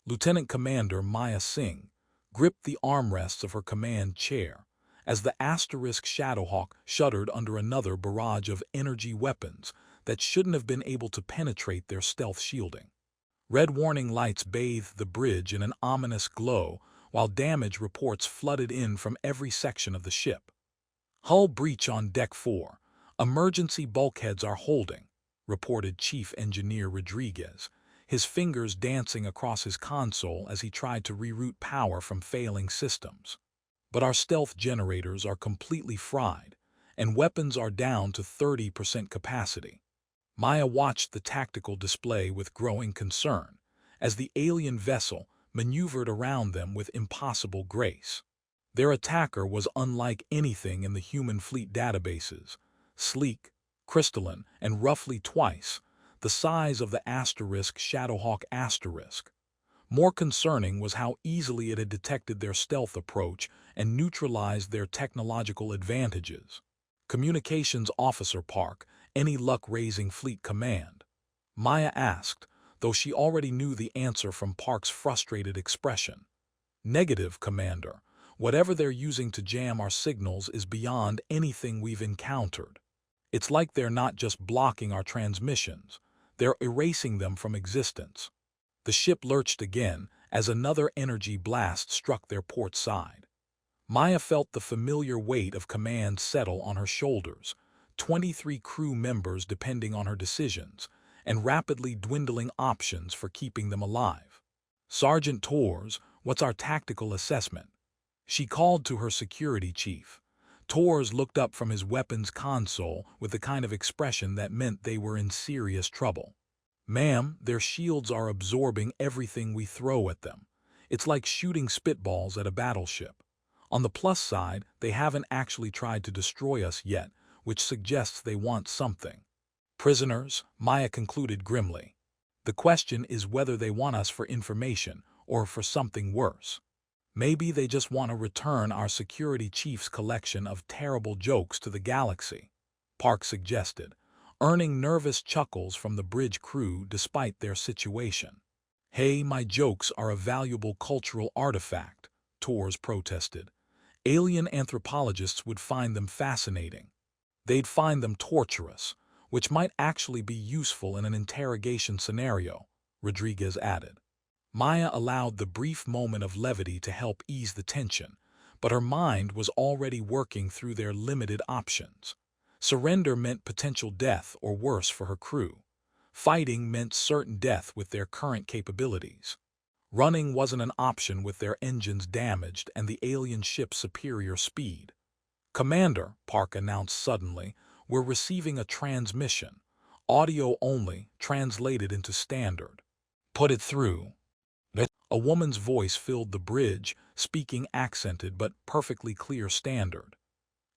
Lieutenant Commander Maya Singh gripped the armrests of her command chair as the asterisk Shadowhawk shuddered under another barrage of energy weapons that shouldn't have been able to penetrate their stealth shielding. Red warning lights bathed the bridge in an ominous glow, while damage reports flooded in from every section of the ship. Hull breach on Deck 4. Emergency bulkheads are holding, reported Chief Engineer Rodriguez, his fingers dancing across his console as he tried to reroute power from failing systems. But our stealth generators are completely fried, and weapons are down to 30% capacity. Maya watched the tactical display with growing concern, as the alien vessel maneuvered around them with impossible grace. Their attacker was unlike anything in the human fleet databases, sleek, crystalline, and roughly twice the size of the asterisk Shadowhawk asterisk. More concerning was how easily it had detected their stealth approach and neutralized their technological advantages. Communications Officer Park, any luck raising Fleet Command? Maya asked, though she already knew the answer from Park's frustrated expression. Negative, Commander. Whatever they're using to jam our signals is beyond anything we've encountered. It's like they're not just blocking our transmissions, they're erasing them from existence. The ship lurched again as another energy blast struck their port side. Maya felt the familiar weight of command settle on her shoulders, 23 crew members depending on her decisions, and rapidly dwindling options for keeping them alive. Sergeant Torres, what's our tactical assessment? She called to her security chief. Torres looked up from his weapons console with the kind of expression that meant they were in serious trouble. Ma'am, their shields are absorbing everything we throw at them. It's like shooting spitballs at a battleship. On the plus side, they haven't actually tried to destroy us yet, which suggests they want something. Prisoners, Maya concluded grimly. The question is whether they want us for information or for something worse. Maybe they just want to return our security chief's collection of terrible jokes to the galaxy, Park suggested, earning nervous chuckles from the bridge crew despite their situation. Hey, my jokes are a valuable cultural artifact, Torres protested. Alien anthropologists would find them fascinating. They'd find them torturous, which might actually be useful in an interrogation scenario, Rodriguez added. Maya allowed the brief moment of levity to help ease the tension, but her mind was already working through their limited options. Surrender meant potential death or worse for her crew. Fighting meant certain death with their current capabilities. Running wasn't an option with their engines damaged and the alien ship's superior speed. Commander, Park announced suddenly, we're receiving a transmission. Audio only, translated into standard. Put it through. A woman's voice filled the bridge, speaking accented but perfectly clear standard.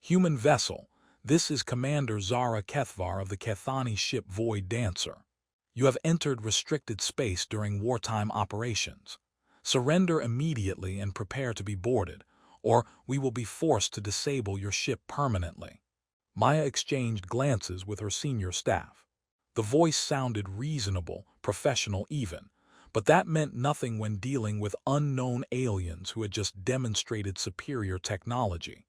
Human vessel, this is Commander Zara Kethvar of the Kethani ship Void Dancer. You have entered restricted space during wartime operations. Surrender immediately and prepare to be boarded, or we will be forced to disable your ship permanently. Maya exchanged glances with her senior staff. The voice sounded reasonable, professional even, but that meant nothing when dealing with unknown aliens who had just demonstrated superior technology.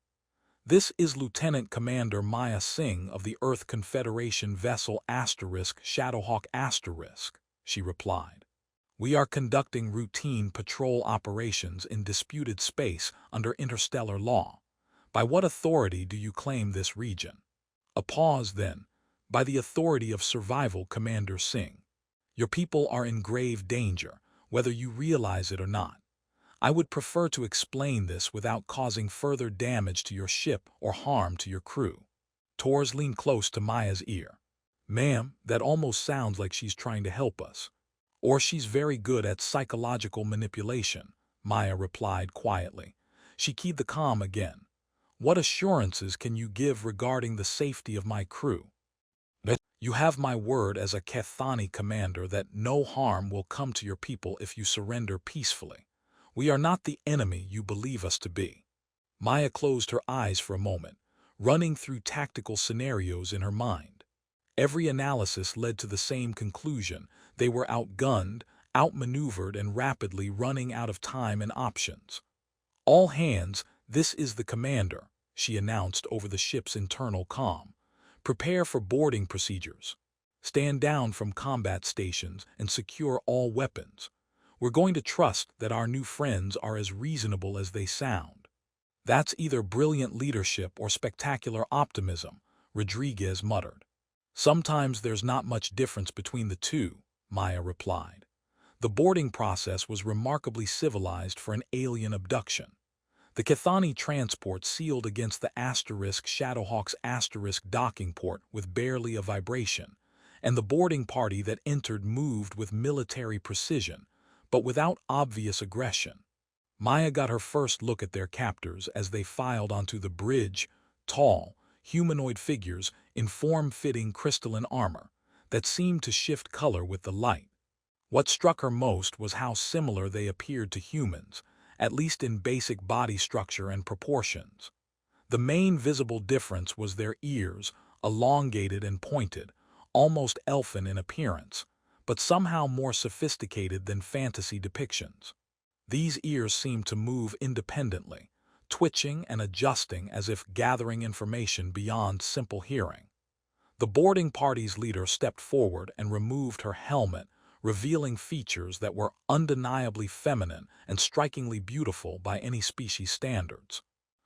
This is Lieutenant Commander Maya Singh of the Earth Confederation vessel Shadowhawk asterisk, she replied. We are conducting routine patrol operations in disputed space under interstellar law. By what authority do you claim this region? A pause then. By the authority of survival, Commander Singh. Your people are in grave danger, whether you realize it or not. I would prefer to explain this without causing further damage to your ship or harm to your crew. Torres leaned close to Maya's ear. Ma'am, that almost sounds like she's trying to help us. Or she's very good at psychological manipulation, Maya replied quietly. She keyed the comm again. What assurances can you give regarding the safety of my crew? You have my word as a Kethani commander that no harm will come to your people if you surrender peacefully. We are not the enemy you believe us to be. Maya closed her eyes for a moment, running through tactical scenarios in her mind. Every analysis led to the same conclusion. They were outgunned, outmaneuvered and rapidly running out of time and options. "All hands, this is the commander," she announced over the ship's internal comm. "Prepare for boarding procedures. Stand down from combat stations and secure all weapons. We're going to trust that our new friends are as reasonable as they sound." "That's either brilliant leadership or spectacular optimism," Rodriguez muttered. "Sometimes there's not much difference between the two," Maya replied. The boarding process was remarkably civilized for an alien abduction. The Cathani transport sealed against the Shadowhawk's docking port with barely a vibration, and the boarding party that entered moved with military precision, but without obvious aggression. Maya got her first look at their captors as they filed onto the bridge, tall, humanoid figures in form-fitting crystalline armor that seemed to shift color with the light. What struck her most was how similar they appeared to humans, at least in basic body structure and proportions. The main visible difference was their ears, elongated and pointed, almost elfin in appearance, but somehow more sophisticated than fantasy depictions. These ears seemed to move independently, twitching and adjusting as if gathering information beyond simple hearing. The boarding party's leader stepped forward and removed her helmet, revealing features that were undeniably feminine and strikingly beautiful by any species standards.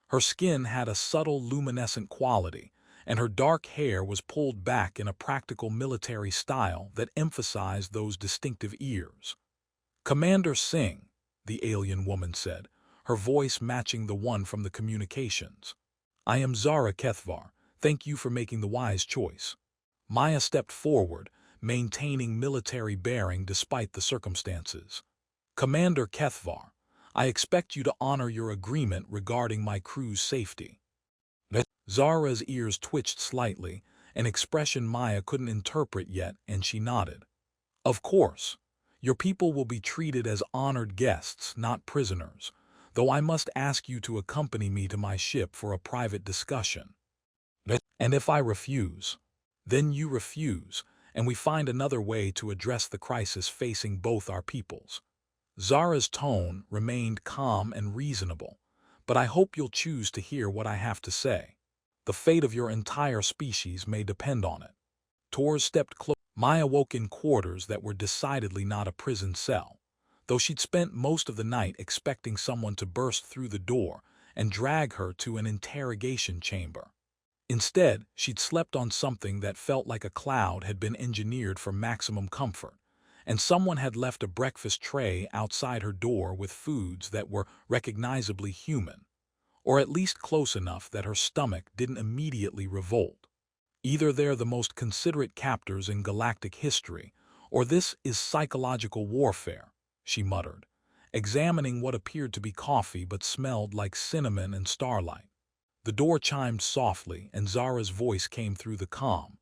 Her skin had a subtle luminescent quality, and her dark hair was pulled back in a practical military style that emphasized those distinctive ears. "Commander Singh," the alien woman said, her voice matching the one from the communications. "I am Zara Kethvar. Thank you for making the wise choice." Maya stepped forward, maintaining military bearing despite the circumstances. "Commander Kethvar, I expect you to honor your agreement regarding my crew's safety." Zara's ears twitched slightly, an expression Maya couldn't interpret yet, and she nodded. "Of course. Your people will be treated as honored guests, not prisoners, though I must ask you to accompany me to my ship for a private discussion." "And if I refuse?" "Then you refuse, and we find another way to address the crisis facing both our peoples." Zara's tone remained calm and reasonable, "but I hope you'll choose to hear what I have to say. The fate of your entire species may depend on it." Tors stepped close. Maya woke in quarters that were decidedly not a prison cell, though she'd spent most of the night expecting someone to burst through the door and drag her to an interrogation chamber. Instead, she'd slept on something that felt like a cloud had been engineered for maximum comfort, and someone had left a breakfast tray outside her door with foods that were recognizably human, or at least close enough that her stomach didn't immediately revolt. Either they're the most considerate captors in galactic history, or this is psychological warfare, she muttered, examining what appeared to be coffee but smelled like cinnamon and starlight. The door chimed softly, and Zara's voice came through the comm.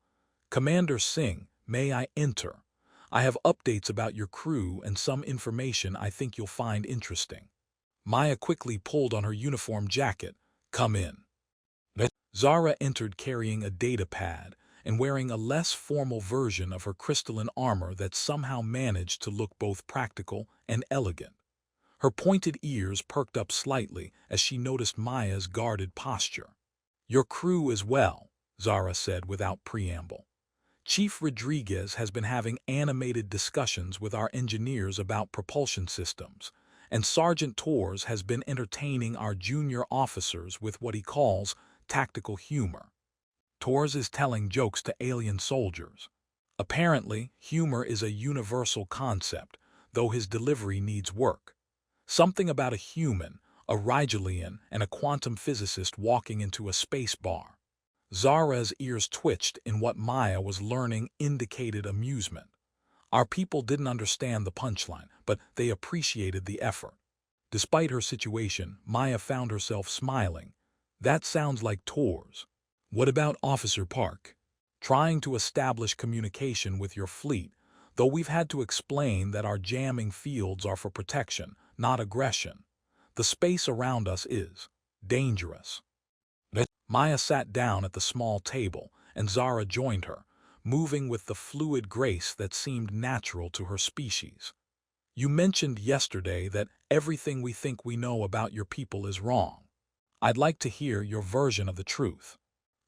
"Commander Singh, may I enter? I have updates about your crew and some information I think you'll find interesting." Maya quickly pulled on her uniform jacket. "Come in." Zara entered carrying a data pad and wearing a less formal version of her crystalline armor that somehow managed to look both practical and elegant. Her pointed ears perked up slightly as she noticed Maya's guarded posture. "Your crew as well," Zara said without preamble. "Chief Rodriguez has been having animated discussions with our engineers about propulsion systems, and Sergeant Tors has been entertaining our junior officers with what he calls tactical humor. Tors is telling jokes to alien soldiers. Apparently, humor is a universal concept, though his delivery needs work. Something about a human, a Rigelian, and a quantum physicist walking into a space bar." Zara's ears twitched in what Maya was learning indicated amusement. Our people didn't understand the punchline, but they appreciated the effort. Despite her situation, Maya found herself smiling. "That sounds like Tors. What about Officer Park? Trying to establish communication with your fleet, though we've had to explain that our jamming fields are for protection, not aggression. The space around us is dangerous." Maya sat down at the small table, and Zara joined her, moving with the fluid grace that seemed natural to her species. You mentioned yesterday that everything we think we know about your people is wrong. I'd like to hear your version of the truth.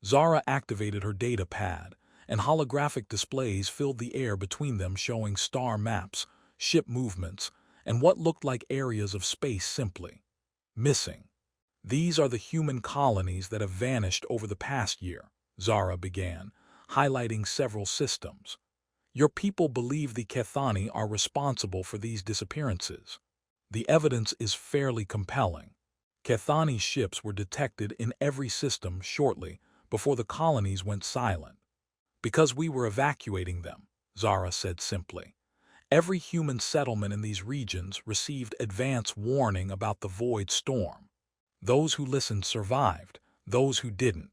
Zara activated her data pad, and holographic displays filled the air between them, showing star maps, ship movements, and what looked like areas of space simply missing. These are the human colonies that have vanished over the past year, Zara began, highlighting several systems. Your people believe the Kethani are responsible for these disappearances. The evidence is fairly compelling. Kethani ships were detected in every system shortly before the colonies went silent. Because we were evacuating them, Zara said simply. Every human settlement in these regions received advance warning about the void storm. Those who listened survived, those who didn't.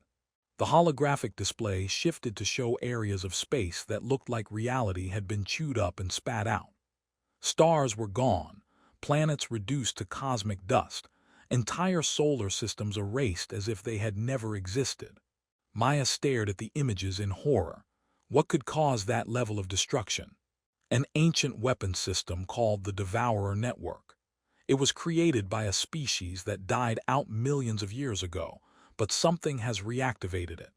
The holographic display shifted to show areas of space that looked like reality had been chewed up and spat out. Stars were gone, planets reduced to cosmic dust, entire solar systems erased as if they had never existed. Maya stared at the images in horror. What could cause that level of destruction? An ancient weapon system called the Devourer Network. It was created by a species that died out millions of years ago, but something has reactivated it.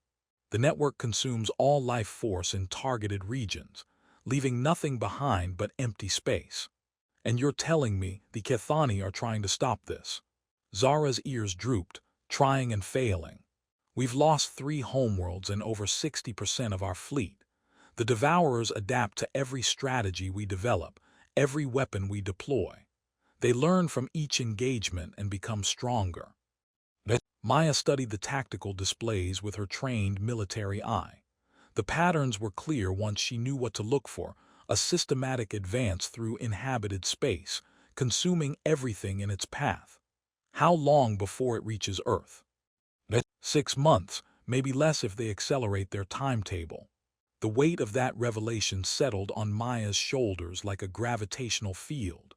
The network consumes all life force in targeted regions, leaving nothing behind but empty space. And you're telling me the Kethani are trying to stop this? Zara's ears drooped, trying and failing. We've lost 3 homeworlds and over 60% of our fleet. The Devourers adapt to every strategy we develop, every weapon we deploy. They learn from each engagement and become stronger. Maya studied the tactical displays with her trained military eye. The patterns were clear once she knew what to look for: a systematic advance through inhabited space, consuming everything in its path. How long before it reaches Earth? 6 months, maybe less if they accelerate their timetable. The weight of that revelation settled on Maya's shoulders like a gravitational field.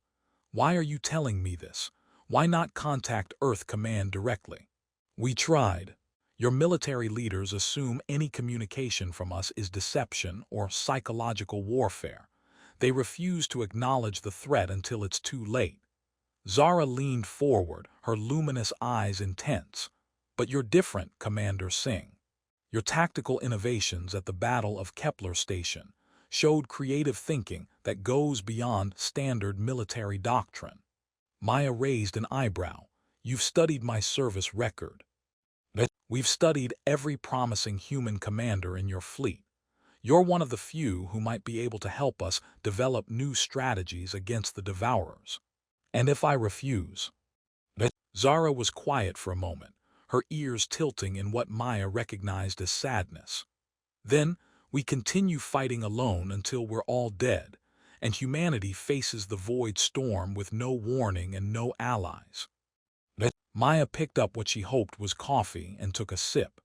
Why are you telling me this? Why not contact Earth Command directly? We tried. Your military leaders assume any communication from us is deception or psychological warfare. They refuse to acknowledge the threat until it's too late. Zara leaned forward, her luminous eyes intense. But you're different, Commander Singh. Your tactical innovations at the Battle of Kepler Station showed creative thinking that goes beyond standard military doctrine. Maya raised an eyebrow. You've studied my service record. We've studied every promising human commander in your fleet. You're one of the few who might be able to help us develop new strategies against the Devourers. And if I refuse? Zara was quiet for a moment, her ears tilting in what Maya recognized as sadness. Then, we continue fighting alone until we're all dead, and humanity faces the void storm with no warning and no allies. Maya picked up what she hoped was coffee and took a sip.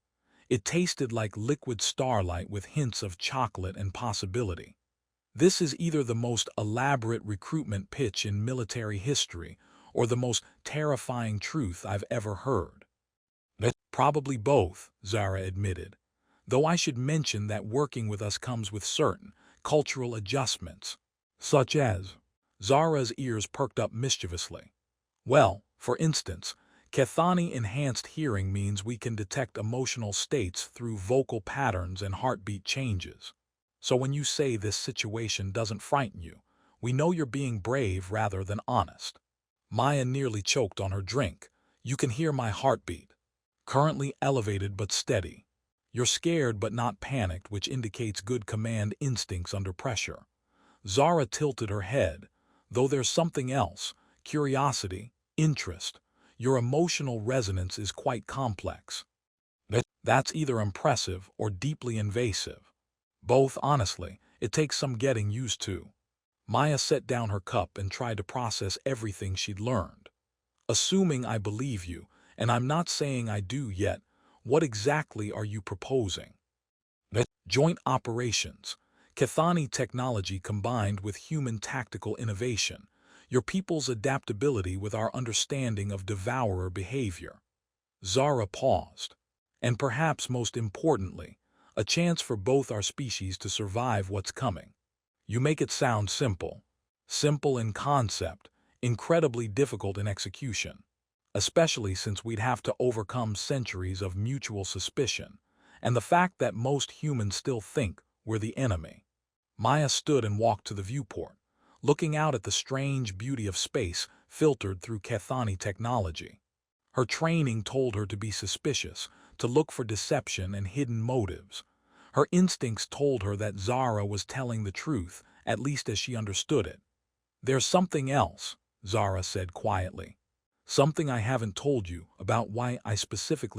It tasted like liquid starlight with hints of chocolate and possibility. This is either the most elaborate recruitment pitch in military history or the most terrifying truth I've ever heard. Probably both, Zara admitted, though I should mention that working with us comes with certain cultural adjustments, such as... Zara's ears perked up mischievously. Well, for instance, Kethani enhanced hearing means we can detect emotional states through vocal patterns and heartbeat changes. So when you say this situation doesn't frighten you, we know you're being brave rather than honest. Maya nearly choked on her drink. You can hear my heartbeat. Currently elevated but steady. You're scared but not panicked, which indicates good command instincts under pressure. Zara tilted her head. Though there's something else: curiosity, interest. Your emotional resonance is quite complex. That's either impressive or deeply invasive. Both, honestly. It takes some getting used to. Maya set down her cup and tried to process everything she'd learned. Assuming I believe you, and I'm not saying I do yet, what exactly are you proposing? Joint operations. Kethani technology combined with human tactical innovation. Your people's adaptability with our understanding of devourer behavior. Zara paused. And perhaps most importantly, a chance for both our species to survive what's coming. You make it sound simple. Simple in concept, incredibly difficult in execution, especially since we'd have to overcome centuries of mutual suspicion and the fact that most humans still think we're the enemy. Maya stood and walked to the viewport, looking out at the strange beauty of space filtered through Kethani technology. Her training told her to be suspicious, to look for deception and hidden motives. Her instincts told her that Zara was telling the truth, at least as she understood it. "There's something else," Zara said quietly. "Something I haven't told you about why I specifically